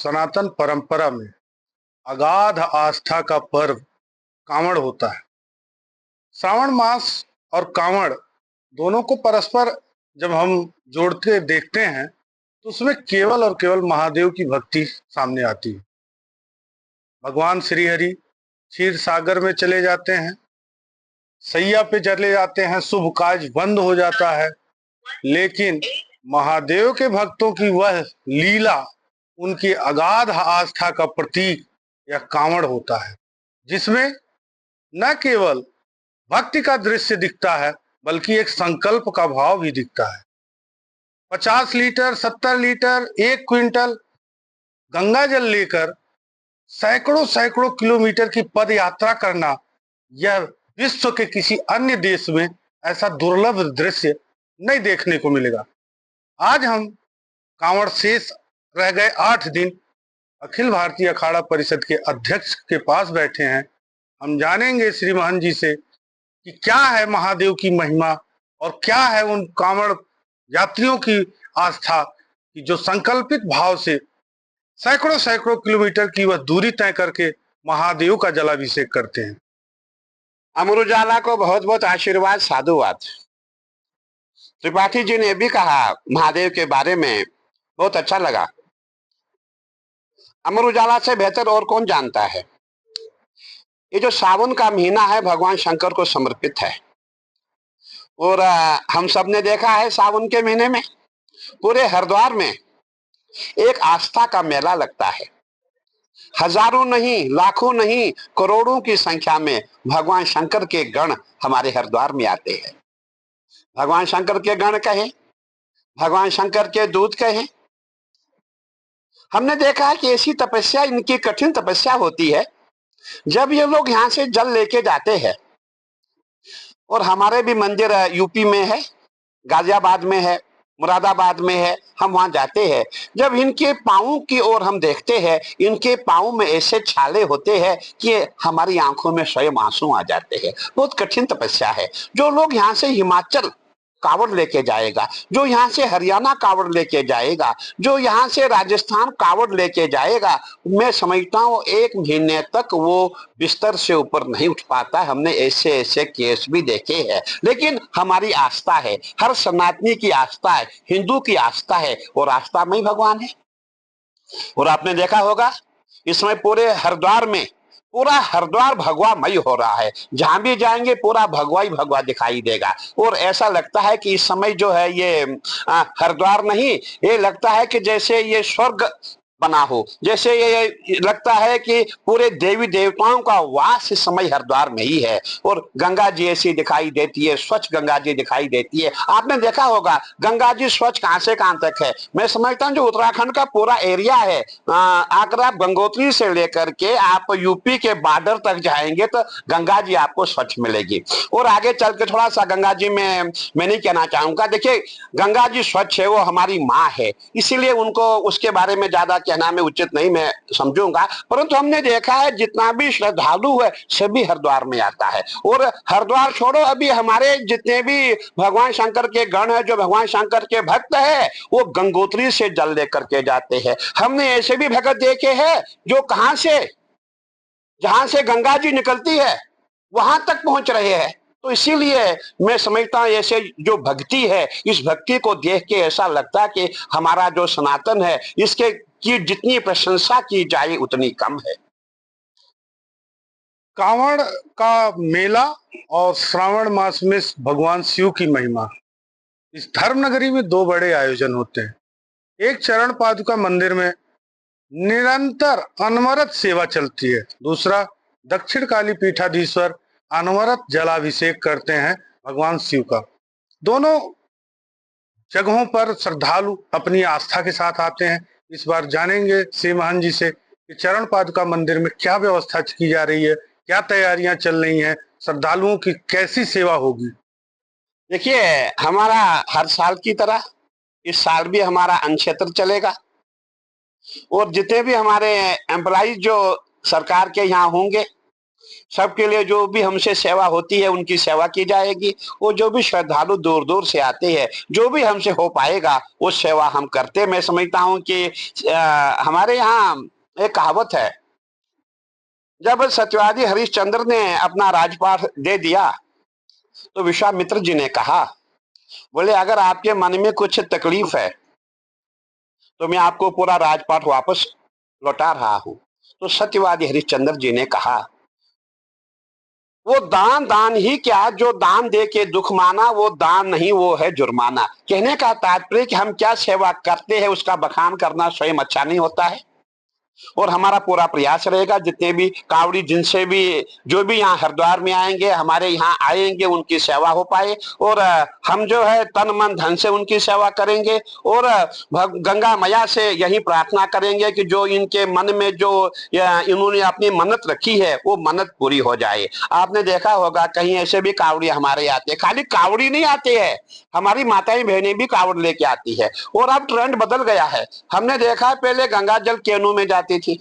सनातन परंपरा में अगाध आस्था का पर्व कांवड़ होता है। श्रावण मास और कांवड़ दोनों को परस्पर जब हम जोड़ते देखते हैं तो उसमें केवल और केवल महादेव की भक्ति सामने आती है। भगवान श्री हरि क्षीर सागर में चले जाते हैं, सैया पे चले जाते हैं, शुभ काज बंद हो जाता है, लेकिन महादेव के भक्तों की वह लीला उनकी अगाध आस्था का प्रतीक या कांवड़ होता है, जिसमें न केवल भक्ति का दृश्य दिखता है बल्कि एक संकल्प का भाव भी दिखता है। 50 लीटर, 70 लीटर, 1 क्विंटल गंगा जल लेकर सैकड़ों सैकड़ों किलोमीटर की पद यात्रा करना, यह विश्व के किसी अन्य देश में ऐसा दुर्लभ दृश्य नहीं देखने को मिलेगा। आज हम कांवड़ शेष रह गए 8 दिन अखिल भारतीय अखाड़ा परिषद के अध्यक्ष के पास बैठे हैं। हम जानेंगे श्री महंत जी से कि क्या है महादेव की महिमा और क्या है उन कांवड़ यात्रियों की आस्था कि जो संकल्पित भाव से सैकड़ों सैकड़ों किलोमीटर की वह दूरी तय करके महादेव का जलाभिषेक करते हैं। अमर उजाला को बहुत बहुत आशीर्वाद, साधुवाद। त्रिपाठी जी ने भी कहा महादेव के बारे में, बहुत अच्छा लगा। अमर उजाला से बेहतर और कौन जानता है। ये जो सावन का महीना है भगवान शंकर को समर्पित है और हम सब ने देखा है सावन के महीने में पूरे हरिद्वार में एक आस्था का मेला लगता है। हजारों नहीं, लाखों नहीं, करोड़ों की संख्या में भगवान शंकर के गण हमारे हरिद्वार में आते हैं। भगवान शंकर के गण कहें, भगवान शंकर के दूत कहें। हमने देखा है कि ऐसी तपस्या, इनकी कठिन तपस्या होती है जब ये लोग यहाँ से जल लेके जाते हैं। और हमारे भी मंदिर यूपी में है, गाजियाबाद में है, मुरादाबाद में है। हम वहां जाते हैं, जब इनके पाँव की ओर हम देखते हैं, इनके पाँव में ऐसे छाले होते हैं कि हमारी आंखों में स्वयं आंसू आ जाते हैं। बहुत कठिन तपस्या है। जो लोग यहाँ से हिमाचल कावड़ लेके जाएगा, जो यहाँ से हरियाणा कावड़ लेके जाएगा, जो यहाँ से राजस्थान कावड़ लेके जाएगा, मैं समझता हूँ 1 महीने तक वो बिस्तर से ऊपर नहीं उठ पाता। हमने ऐसे ऐसे केस भी देखे हैं। लेकिन हमारी आस्था है, हर सनातनी की आस्था है, हिंदू की आस्था है और आस्था में ही भगवान है। और आपने देखा होगा इस समय पूरे हरिद्वार में पूरा हरिद्वार भगवामय हो रहा है। जहां भी जाएंगे पूरा भगवा ही भगवा दिखाई देगा और ऐसा लगता है कि इस समय जो है ये हरिद्वार नहीं, ये लगता है कि जैसे ये स्वर्ग बना हो, जैसे ये लगता है कि पूरे देवी देवताओं का वास इस समय हरिद्वार में ही है। और गंगा जी ऐसी दिखाई देती है, स्वच्छ गंगा जी दिखाई देती है। आपने देखा होगा गंगा जी स्वच्छ कहां से कहां तक है। मैं समझता हूं जो उत्तराखंड का पूरा एरिया है, अगर आप गंगोत्री से लेकर के आप यूपी के बॉर्डर तक जाएंगे तो गंगा जी आपको स्वच्छ मिलेगी। और आगे चल के थोड़ा सा गंगा जी में मैं नहीं कहना चाहूंगा, देखिए गंगा जी स्वच्छ है, वो हमारी माँ है, इसीलिए उनको उसके बारे में ज्यादा कहना में उचित नहीं मैं समझूंगा। परंतु हमने देखा है जितना भी श्रद्धालु है सभी हरिद्वार में आता है। और हरिद्वार छोड़ो, अभी हमारे जितने भी भगवान शंकर के गण है, जो भगवान शंकर के भक्त है, वो गंगोत्री से जल लेकर के जाते हैं। हमने ऐसे भी भगत देखे हैं जो कहां से, जहां से गंगा जी निकलती है वहां तक पहुंच रहे हैं। तो इसीलिए मैं समझता हूं ऐसे जो भक्ति है, इस भक्ति को देख के ऐसा लगता है कि हमारा जो सनातन है इसके की जितनी प्रशंसा की जाए उतनी कम है। कांवड़ का मेला और श्रावण मास में भगवान शिव की महिमा। इस धर्म नगरी में 2 बड़े आयोजन होते हैं। एक चरण पादुका मंदिर में निरंतर अनवरत सेवा चलती है, दूसरा दक्षिण काली पीठाधीश्वर अनवरत जलाभिषेक करते हैं भगवान शिव का। दोनों जगहों पर श्रद्धालु अपनी आस्था के साथ आते हैं। इस बार जानेंगे श्री महंत जी से कि चरण पादुका मंदिर में क्या व्यवस्था की जा रही है, क्या तैयारियां चल रही हैं, श्रद्धालुओं की कैसी सेवा होगी। देखिए हमारा हर साल की तरह इस साल भी हमारा अन्न क्षेत्र चलेगा और जितने भी हमारे एम्प्लॉइज जो सरकार के यहाँ होंगे सबके लिए जो भी हमसे सेवा होती है उनकी सेवा की जाएगी। और जो भी श्रद्धालु दूर दूर से आते हैं, जो भी हमसे हो पाएगा वो सेवा हम करते। मैं समझता हूँ कि हमारे यहाँ एक कहावत है, जब सत्यवादी हरिश्चंद्र ने अपना राजपाट दे दिया तो विश्वामित्र जी ने कहा, बोले अगर आपके मन में कुछ तकलीफ है तो मैं आपको पूरा राजपाट वापस लौटा रहा हूं। तो सत्यवादी हरिश्चंद्र जी ने कहा, वो दान दान ही क्या, जो दान दे के दुख माना वो दान नहीं, वो है जुर्माना। कहने का तात्पर्य कि हम क्या सेवा करते हैं उसका बखान करना स्वयं अच्छा नहीं होता है। और हमारा पूरा प्रयास रहेगा जितने भी कावड़ी जिनसे भी जो भी यहाँ हरिद्वार में आएंगे, हमारे यहाँ आएंगे, उनकी सेवा हो पाए। और हम जो है तन मन धन से उनकी सेवा करेंगे। और गंगा मैया से यही प्रार्थना करेंगे कि जो इनके मन में जो इन्होंने अपनी मन्नत रखी है वो मन्नत पूरी हो जाए। आपने देखा होगा कहीं ऐसे भी कावड़ी हमारे आते, खाली कावड़ी नहीं आते हैं, हमारी माताएं बहनें भी कावड़ लेके आती है। और अब ट्रेंड बदल गया है। हमने देखा पहले गंगा जल केनू में जाती थी,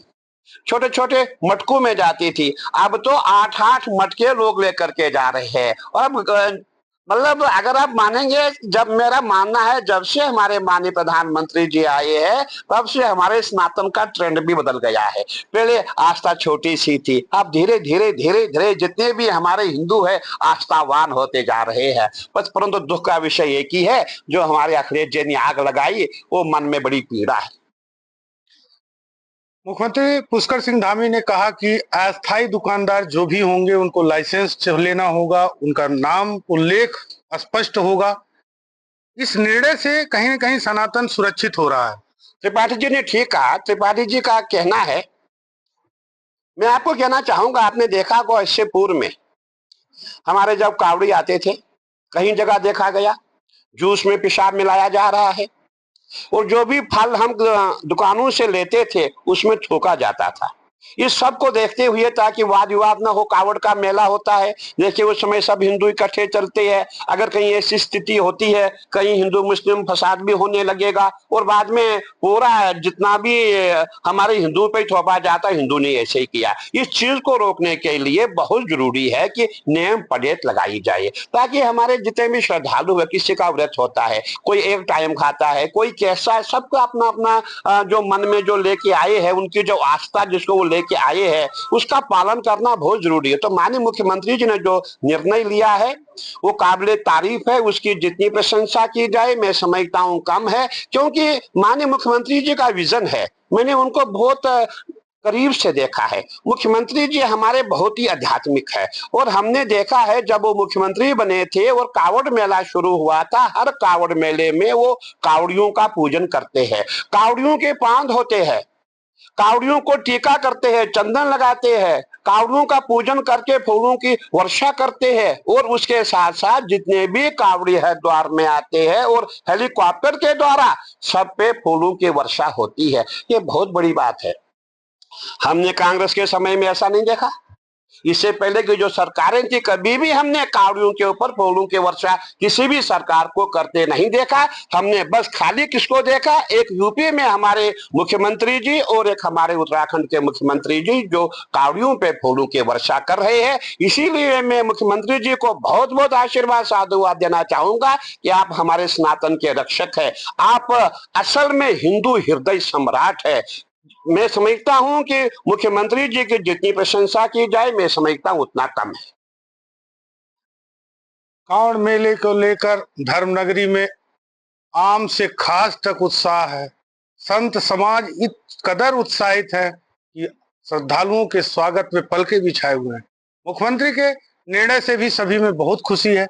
छोटे छोटे मटकों में जाती थी, अब तो 8-8 मटके लोग लेकर के जा रहे हैं। और अब मतलब अगर आप मानेंगे, जब मेरा मानना है जब से हमारे माननीय प्रधानमंत्री जी आए हैं तब से हमारे स्नातन का ट्रेंड भी बदल गया है। पहले आस्था छोटी सी थी, अब धीरे धीरे धीरे धीरे जितने भी हमारे हिंदू है आस्थावान होते जा रहे हैं। बस परंतु दुख का विषय एक ही है, जो हमारे अखिलेश जी ने आग लगाई वो मन में बड़ी पीड़ा है। मुख्यमंत्री पुष्कर सिंह धामी ने कहा कि अस्थायी दुकानदार जो भी होंगे उनको लाइसेंस लेना होगा, उनका नाम उल्लेख स्पष्ट होगा। इस निर्णय से कहीं न कहीं सनातन सुरक्षित हो रहा है। त्रिपाठी जी ने ठीक कहा। त्रिपाठी जी का कहना है, मैं आपको कहना चाहूंगा, आपने देखा होगा इससे पूर्व में हमारे जब कावड़ी आते थे, कहीं जगह देखा गया जूस में पेशाब मिलाया जा रहा है। और जो भी फल हम दुकानों से लेते थे उसमें थूका जाता था। इस सब को देखते हुए, ताकि वाद विवाद न हो, कावड़ का मेला होता है, देखिए उस समय सब हिंदू इकट्ठे चलते हैं। अगर कहीं ऐसी स्थिति होती है कहीं हिंदू मुस्लिम फसाद भी होने लगेगा और बाद में पूरा जितना भी हमारे हिंदू पे थोपा जाता है, हिंदू ने ऐसे ही किया। इस चीज को रोकने के लिए बहुत जरूरी है कि नियम पड़ेत लगाई जाए, ताकि हमारे जितने भी श्रद्धालु है, किसी का व्रत होता है, कोई एक टाइम खाता है, कोई कैसा है, सबका अपना अपना जो मन में जो लेके आए हैं, उनकी जो आस्था जिसको वो लेके आए हैं उसका पालन करना बहुत जरूरी है। तो माननीय मुख्यमंत्री जी ने जो निर्णय लिया है वो काबिले तारीफ है, उसकी जितनी प्रशंसा की जाए मैं समझता हूं कम है। क्योंकि माननीय मुख्यमंत्री जी का विजन है, मैंने उनको बहुत करीब से देखा है। मुख्यमंत्री जी हमारे बहुत ही आध्यात्मिक है। और हमने देखा है जब वो मुख्यमंत्री बने थे और कावड़ मेला शुरू हुआ था, हर कावड़ मेले में वो कावड़ियों का पूजन करते हैं, कावड़ियों के पांद होते हैं, कावड़ियों को टीका करते हैं, चंदन लगाते हैं, कावड़ियों का पूजन करके फूलों की वर्षा करते हैं। और उसके साथ साथ जितने भी कावड़ी हरिद्वार में आते हैं और हेलीकॉप्टर के द्वारा सब पे फूलों की वर्षा होती है। ये बहुत बड़ी बात है। हमने कांग्रेस के समय में ऐसा नहीं देखा। इससे पहले की जो सरकारें थी कभी भी हमने कावड़ियों के ऊपर फूलों की वर्षा किसी भी सरकार को करते नहीं देखा। हमने बस खाली किसको देखा, एक यूपी में हमारे मुख्यमंत्री जी और एक हमारे उत्तराखंड के मुख्यमंत्री जी जो कावड़ियों पे फूलों की वर्षा कर रहे हैं। इसीलिए मैं मुख्यमंत्री जी को बहुत बहुत आशीर्वाद साधुवाद देना चाहूंगा कि आप हमारे सनातन के रक्षक है, आप असल में हिंदू हृदय सम्राट है। मैं समझता हूं कि मुख्यमंत्री जी की जितनी प्रशंसा की जाए मैं समझता हूं उतना कम है। कांवड़ मेले को लेकर धर्मनगरी में आम से खास तक उत्साह है। संत समाज इस कदर उत्साहित है कि श्रद्धालुओं के स्वागत में पलके बिछाए हुए हैं। मुख्यमंत्री के निर्णय से भी सभी में बहुत खुशी है।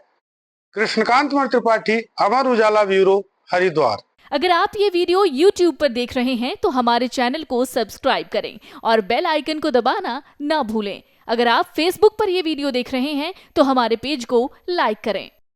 कृष्णकांत त्रिपाठी, अमर उजाला ब्यूरो, हरिद्वार। अगर आप ये वीडियो YouTube पर देख रहे हैं तो हमारे चैनल को सब्सक्राइब करें और बेल आइकन को दबाना ना भूलें। अगर आप Facebook पर ये वीडियो देख रहे हैं तो हमारे पेज को लाइक करें।